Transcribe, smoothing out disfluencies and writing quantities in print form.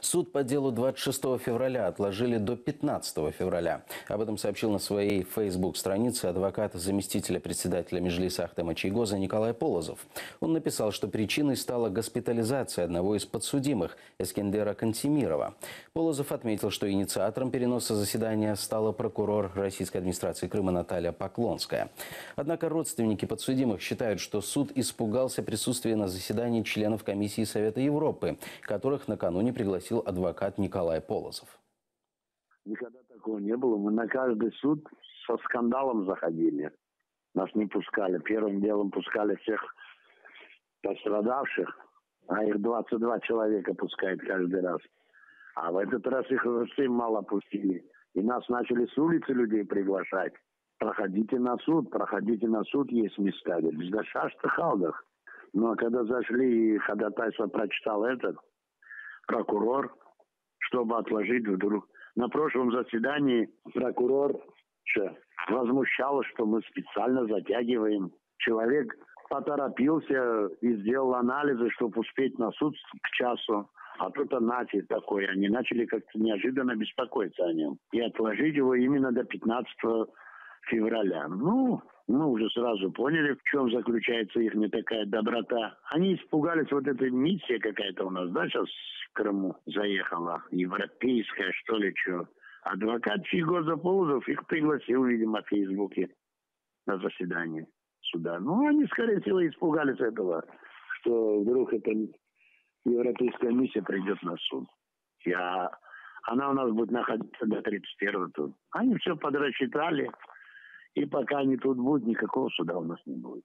Суд по делу 26 февраля отложили до 15 февраля. Об этом сообщил на своей Facebook-странице адвокат заместителя председателя Меджлиса Ахтема Чийгоза Николай Полозов. Он написал, что причиной стала госпитализация одного из подсудимых, Эскендера Кантемирова. Полозов отметил, что инициатором переноса заседания стала прокурор Российской администрации Крыма Наталья Поклонская. Однако родственники подсудимых считают, что суд испугался присутствия на заседании членов комиссии Совета Европы, которых накануне пригласил адвокат Николай Полозов. Никогда такого не было. Мы на каждый суд со скандалом заходили. Нас не пускали. Первым делом пускали всех пострадавших, а их 22 человека пускают каждый раз. А в этот раз их совсем мало пустили. И нас начали с улицы людей приглашать. Проходите на суд, есть места. Да шашта халдах. Ну а когда зашли и ходатайство прочитал этот прокурор, чтобы отложить вдруг. На прошлом заседании прокурор возмущался, что мы специально затягиваем. Человек поторопился и сделал анализы, чтобы успеть на суд к часу. А тут такой. Они начали как-то неожиданно беспокоиться о нем. И отложить его именно до 15 февраля. Мы уже сразу поняли, в чем заключается их не такая доброта. Они испугались, вот этой миссия какая-то у нас, да, сейчас в Крыму заехала, европейская, что ли, что. Адвокат Чийгоза Полозов их пригласил, видимо, в Фейсбуке на заседание суда. Они, скорее всего, испугались этого, что вдруг эта европейская миссия придет на суд. Она у нас будет находиться до 31-го тут. Они все подрасчитали. И пока они тут будут, никакого суда у нас не будет.